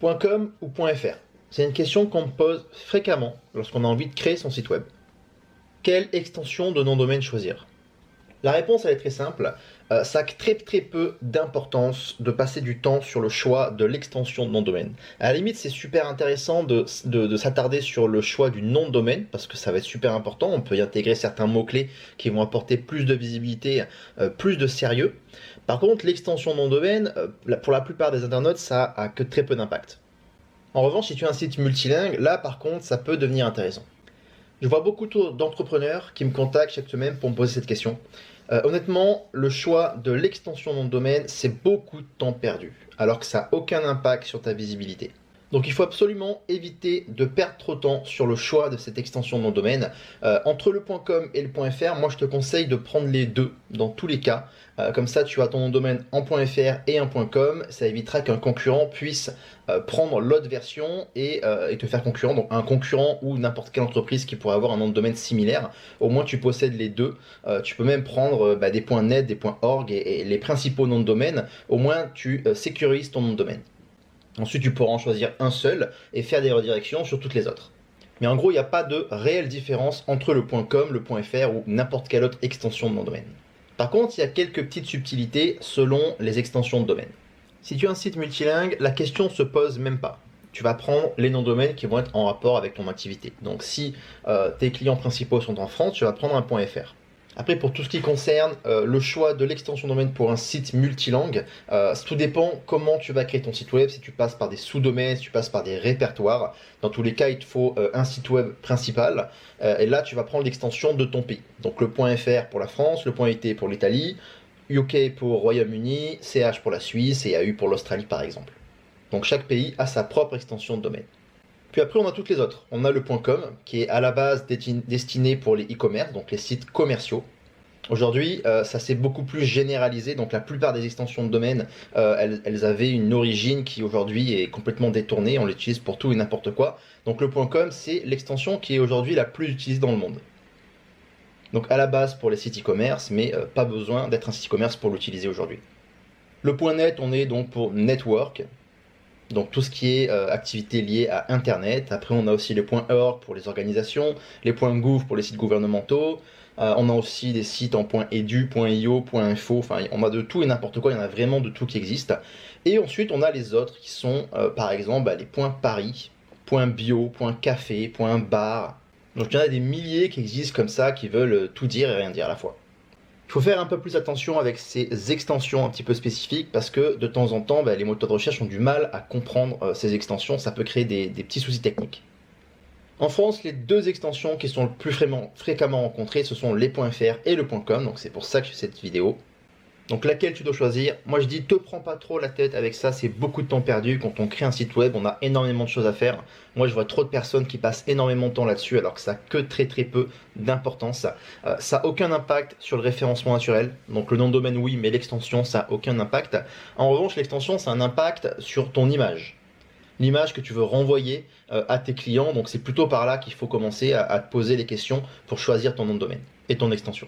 .com ou .fr? C'est une question qu'on me pose fréquemment lorsqu'on a envie de créer son site web. Quelle extension de nom de domaine choisir? La réponse elle est très simple. Ça a très peu d'importance de passer du temps sur le choix de l'extension de nom de domaine. À la limite, c'est super intéressant de s'attarder sur le choix du nom de domaine parce que ça va être super important. On peut y intégrer certains mots-clés qui vont apporter plus de visibilité, plus de sérieux. Par contre, l'extension de nom de domaine, pour la plupart des internautes, ça a que très peu d'impact. En revanche, si tu as un site multilingue, là par contre, ça peut devenir intéressant. Je vois beaucoup d'entrepreneurs qui me contactent chaque semaine pour me poser cette question. Honnêtement, le choix de l'extension de nom de domaine, c'est beaucoup de temps perdu, alors que ça n'a aucun impact sur ta visibilité. Donc il faut absolument éviter de perdre trop de temps sur le choix de cette extension de nom de domaine. Entre le .com et le .fr, moi je te conseille de prendre les deux dans tous les cas. Comme ça tu as ton nom de domaine en .fr et un .com, ça évitera qu'un concurrent puisse prendre l'autre version et te faire concurrent. Donc un concurrent ou n'importe quelle entreprise qui pourrait avoir un nom de domaine similaire, au moins tu possèdes les deux. Tu peux même prendre des .net, des .org et les principaux noms de domaine, au moins tu sécurises ton nom de domaine. Ensuite, tu pourras en choisir un seul et faire des redirections sur toutes les autres. Mais en gros, il n'y a pas de réelle différence entre le .com, le .fr ou n'importe quelle autre extension de nom de domaine. Par contre, il y a quelques petites subtilités selon les extensions de domaine. Si tu as un site multilingue, la question ne se pose même pas. Tu vas prendre les noms de domaine qui vont être en rapport avec ton activité. Donc si tes clients principaux sont en France, tu vas prendre un .fr. Après, pour tout ce qui concerne le choix de l'extension de domaine pour un site multilingue, tout dépend comment tu vas créer ton site web, si tu passes par des sous-domaines, si tu passes par des répertoires. Dans tous les cas, il te faut un site web principal, et là, tu vas prendre l'extension de ton pays. Donc le .fr pour la France, le .it pour l'Italie, UK pour Royaume-Uni, CH pour la Suisse et AU pour l'Australie par exemple. Donc chaque pays a sa propre extension de domaine. Puis après, on a toutes les autres. On a le .com qui est à la base destiné pour les e-commerce, donc les sites commerciaux. Aujourd'hui, ça s'est beaucoup plus généralisé, donc la plupart des extensions de domaine, elles avaient une origine qui aujourd'hui est complètement détournée, on l'utilise pour tout et n'importe quoi. Donc le .com, c'est l'extension qui est aujourd'hui la plus utilisée dans le monde. Donc à la base pour les sites e-commerce, mais pas besoin d'être un site e-commerce pour l'utiliser aujourd'hui. Le .net, on est donc pour network. Donc tout ce qui est activité liée à Internet. Après, on a aussi les .org pour les organisations, les .gouv pour les sites gouvernementaux. On a aussi des sites en .edu, .io, .info. Enfin, on a de tout et n'importe quoi. Il y en a vraiment de tout qui existe. Et ensuite, on a les autres qui sont, par exemple, les .paris, .bio, .café, .bar. Donc il y en a des milliers qui existent comme ça, qui veulent tout dire et rien dire à la fois. Il faut faire un peu plus attention avec ces extensions un petit peu spécifiques parce que de temps en temps, les moteurs de recherche ont du mal à comprendre ces extensions, ça peut créer des petits soucis techniques. En France, les deux extensions qui sont le plus fréquemment rencontrées, ce sont les .fr et le .com, donc c'est pour ça que je fais cette vidéo. Donc laquelle tu dois choisir? Moi je dis te prends pas trop la tête avec ça, c'est beaucoup de temps perdu. Quand on crée un site web, on a énormément de choses à faire. Moi je vois trop de personnes qui passent énormément de temps là-dessus alors que ça n'a que très peu d'importance. Ça n'a aucun impact sur le référencement naturel. Donc le nom de domaine oui, mais l'extension ça n'a aucun impact. En revanche l'extension ça a un impact sur ton image. L'image que tu veux renvoyer à tes clients. Donc c'est plutôt par là qu'il faut commencer à te poser les questions pour choisir ton nom de domaine et ton extension.